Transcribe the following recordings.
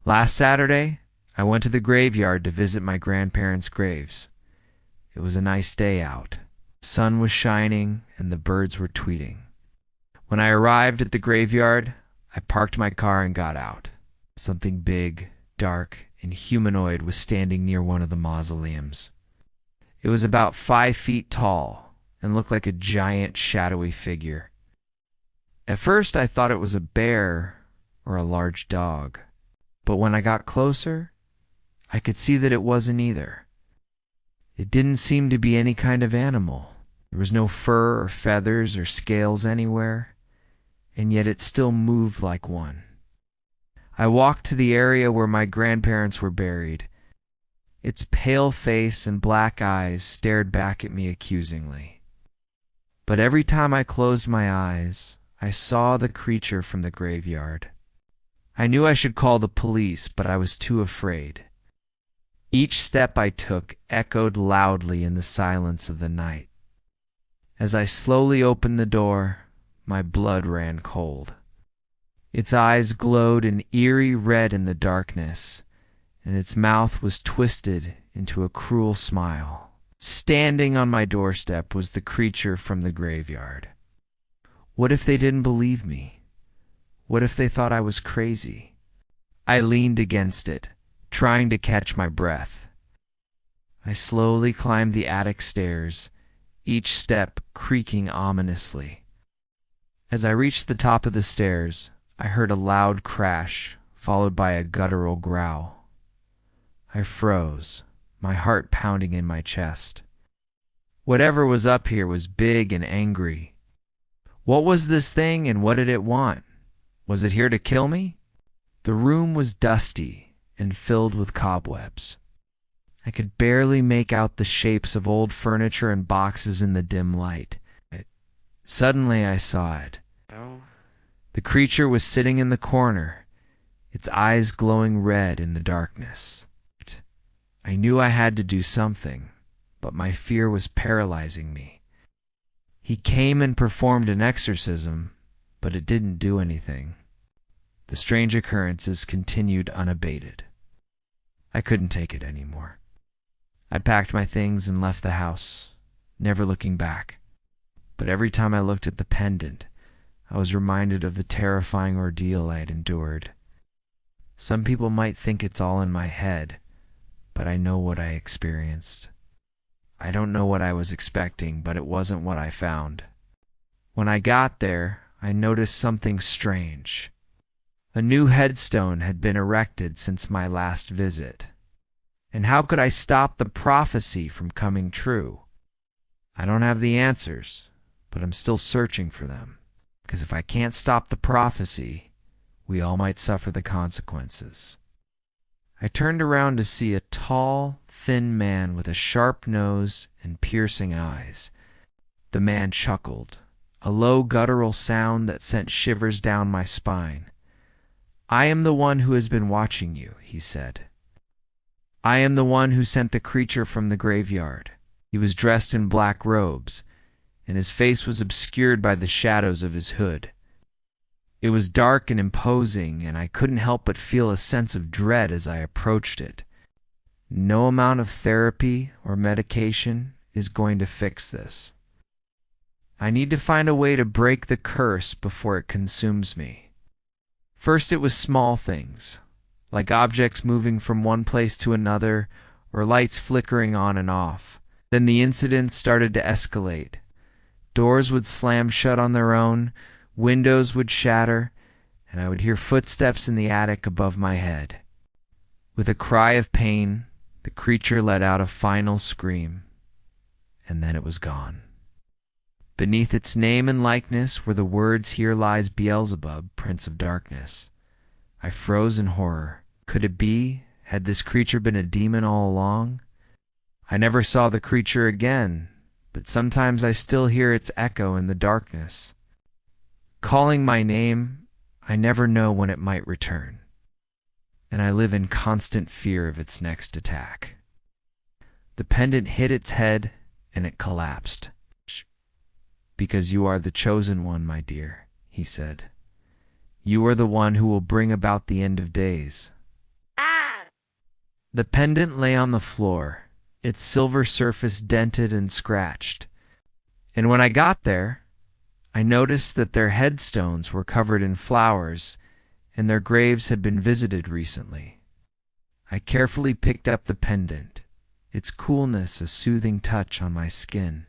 Last Saturday, I went to the graveyard to visit my grandparents' graves. It was a nice day out. The sun was shining and the birds were tweeting. When I arrived at the graveyard, I parked my car and got out. Something big, dark, and humanoid was standing near one of the mausoleums. It was about 5 feet tall and looked like a giant shadowy figure. At first I thought it was a bear or a large dog, but when I got closer, I could see that it wasn't either. It didn't seem to be any kind of animal. There was no fur or feathers or scales anywhere, and yet it still moved like one. I walked to the area where my grandparents were buried. Its pale face and black eyes stared back at me accusingly. But every time I closed my eyes, I saw the creature from the graveyard. I knew I should call the police, but I was too afraid. Each step I took echoed loudly in the silence of the night. As I slowly opened the door, my blood ran cold. Its eyes glowed an eerie red in the darkness, and its mouth was twisted into a cruel smile. Standing on my doorstep was the creature from the graveyard. What if they didn't believe me? What if they thought I was crazy? I leaned against it, trying to catch my breath. I slowly climbed the attic stairs, each step creaking ominously. As I reached the top of the stairs, I heard a loud crash, followed by a guttural growl. I froze, my heart pounding in my chest. Whatever was up here was big and angry. What was this thing and what did it want? Was it here to kill me? The room was dusty and filled with cobwebs. I could barely make out the shapes of old furniture and boxes in the dim light. Suddenly I saw it. The creature was sitting in the corner, its eyes glowing red in the darkness. I knew I had to do something, but my fear was paralyzing me. He came and performed an exorcism, but it didn't do anything. The strange occurrences continued unabated. I couldn't take it anymore. I packed my things and left the house, never looking back. But every time I looked at the pendant, I was reminded of the terrifying ordeal I had endured. Some people might think it's all in my head, but I know what I experienced. I don't know what I was expecting, but it wasn't what I found. When I got there, I noticed something strange. A new headstone had been erected since my last visit. And how could I stop the prophecy from coming true? I don't have the answers, but I'm still searching for them. Because if I can't stop the prophecy, we all might suffer the consequences. I turned around to see a tall, thin man with a sharp nose and piercing eyes. The man chuckled, a low guttural sound that sent shivers down my spine. "I am the one who has been watching you," he said. "I am the one who sent the creature from the graveyard." He was dressed in black robes, and his face was obscured by the shadows of his hood. It was dark and imposing, and I couldn't help but feel a sense of dread as I approached it. No amount of therapy or medication is going to fix this. I need to find a way to break the curse before it consumes me. First, it was small things, like objects moving from one place to another or lights flickering on and off. Then the incidents started to escalate. Doors would slam shut on their own, windows would shatter, and I would hear footsteps in the attic above my head. With a cry of pain, the creature let out a final scream, and then it was gone. Beneath its name and likeness were the words, "Here lies Beelzebub, Prince of Darkness." I froze in horror. Could it be? Had this creature been a demon all along? I never saw the creature again, but sometimes I still hear its echo in the darkness. Calling my name, I never know when it might return, and I live in constant fear of its next attack. The pendant hit its head, and it collapsed. "Because you are the chosen one, my dear," he said. "You are the one who will bring about the end of days. The pendant lay on the floor, its silver surface dented and scratched. And when I got there, I noticed that their headstones were covered in flowers and their graves had been visited recently. I carefully picked up the pendant, its coolness a soothing touch on my skin.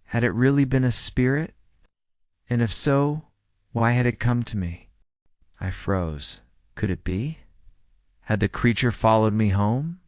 Had it really been a spirit? And if so, why had it come to me? I froze. Could it be? Had the creature followed me home?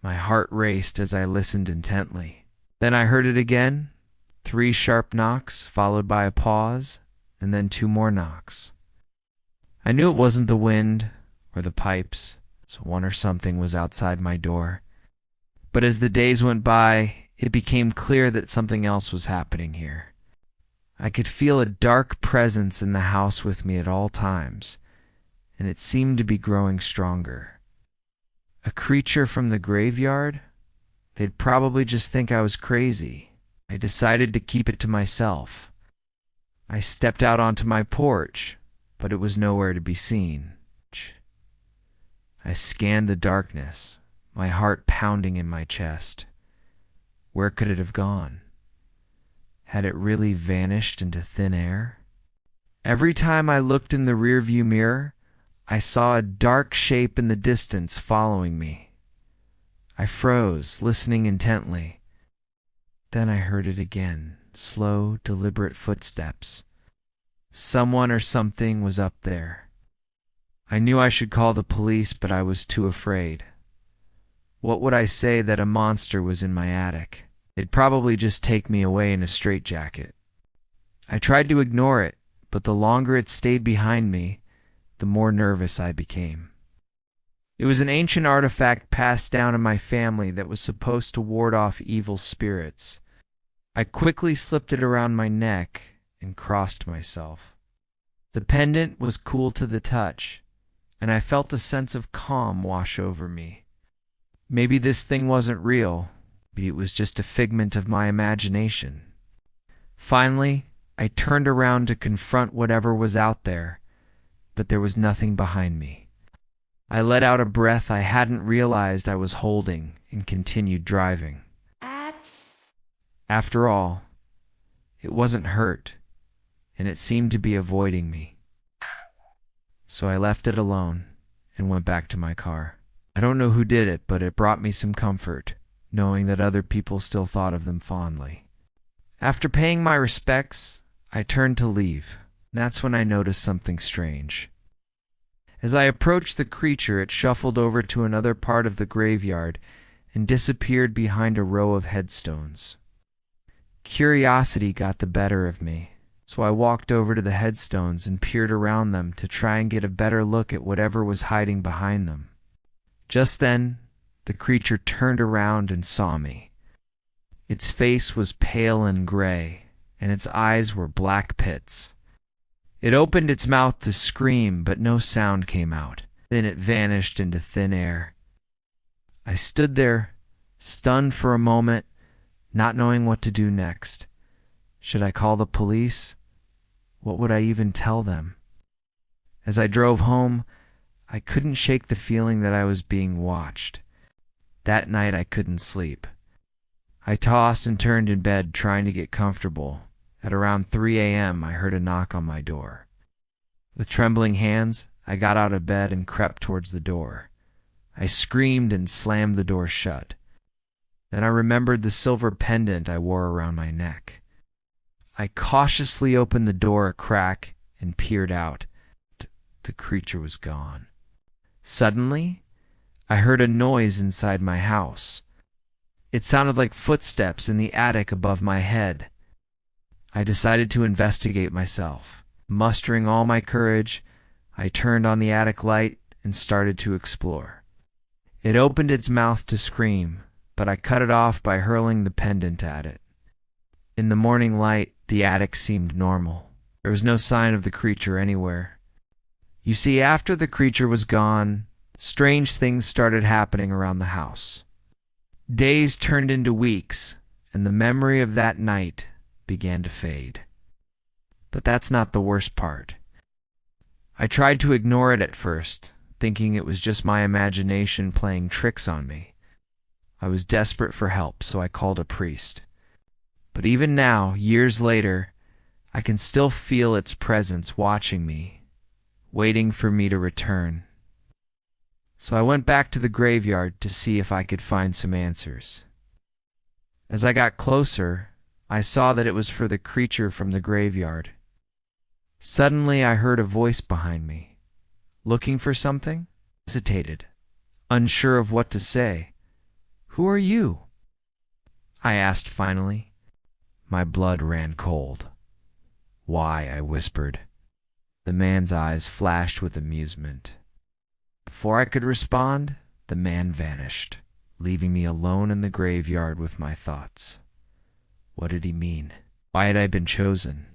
My heart raced as I listened intently. Then I heard it again, 3 sharp knocks followed by a pause, and then 2 more knocks. I knew it wasn't the wind or the pipes, so one or something was outside my door. But as the days went by, it became clear that something else was happening here. I could feel a dark presence in the house with me at all times, and it seemed to be growing stronger. A creature from the graveyard? They'd probably just think I was crazy. I decided to keep it to myself. I stepped out onto my porch, but it was nowhere to be seen. I scanned the darkness, my heart pounding in my chest. Where could it have gone? Had it really vanished into thin air? Every time I looked in the rearview mirror, I saw a dark shape in the distance following me. I froze, listening intently. Then I heard it again, slow, deliberate footsteps. Someone or something was up there. I knew I should call the police, but I was too afraid. What would I say that a monster was in my attic? They'd probably just take me away in a straitjacket. I tried to ignore it, but the longer it stayed behind me, the more nervous I became. It was an ancient artifact passed down in my family that was supposed to ward off evil spirits. I quickly slipped it around my neck and crossed myself. The pendant was cool to the touch, and I felt a sense of calm wash over me. Maybe this thing wasn't real. Maybe it was just a figment of my imagination. Finally, I turned around to confront whatever was out there, but there was nothing behind me. I let out a breath I hadn't realized I was holding and continued driving. After all, it wasn't hurt, and it seemed to be avoiding me. So I left it alone and went back to my car. I don't know who did it, but it brought me some comfort, knowing that other people still thought of them fondly. After paying my respects, I turned to leave. That's when I noticed something strange. As I approached the creature, it shuffled over to another part of the graveyard and disappeared behind a row of headstones. Curiosity got the better of me, so I walked over to the headstones and peered around them to try and get a better look at whatever was hiding behind them. Just then, the creature turned around and saw me. Its face was pale and gray, and its eyes were black pits. It opened its mouth to scream, but no sound came out. Then it vanished into thin air. I stood there, stunned for a moment, not knowing what to do next. Should I call the police? What would I even tell them? As I drove home, I couldn't shake the feeling that I was being watched. That night I couldn't sleep. I tossed and turned in bed trying to get comfortable. At around 3 a.m. I heard a knock on my door. With trembling hands, I got out of bed and crept towards the door. I screamed and slammed the door shut. Then I remembered the silver pendant I wore around my neck. I cautiously opened the door a crack and peered out. The creature was gone. Suddenly, I heard a noise inside my house. It sounded like footsteps in the attic above my head. I decided to investigate myself. Mustering all my courage, I turned on the attic light and started to explore. It opened its mouth to scream, but I cut it off by hurling the pendant at it. In the morning light, the attic seemed normal. There was no sign of the creature anywhere. You see, after the creature was gone, strange things started happening around the house. Days turned into weeks, and the memory of that night began to fade. But that's not the worst part. I tried to ignore it at first, thinking it was just my imagination playing tricks on me. I was desperate for help, so I called a priest. But even now, years later, I can still feel its presence watching me, waiting for me to return. So I went back to the graveyard to see if I could find some answers. As I got closer, I saw that it was for the creature from the graveyard. Suddenly, I heard a voice behind me. Looking for something? Hesitated, unsure of what to say. "Who are you?" I asked finally. My blood ran cold. "Why?" I whispered. The man's eyes flashed with amusement. Before I could respond, the man vanished, leaving me alone in the graveyard with my thoughts. What did he mean? Why had I been chosen?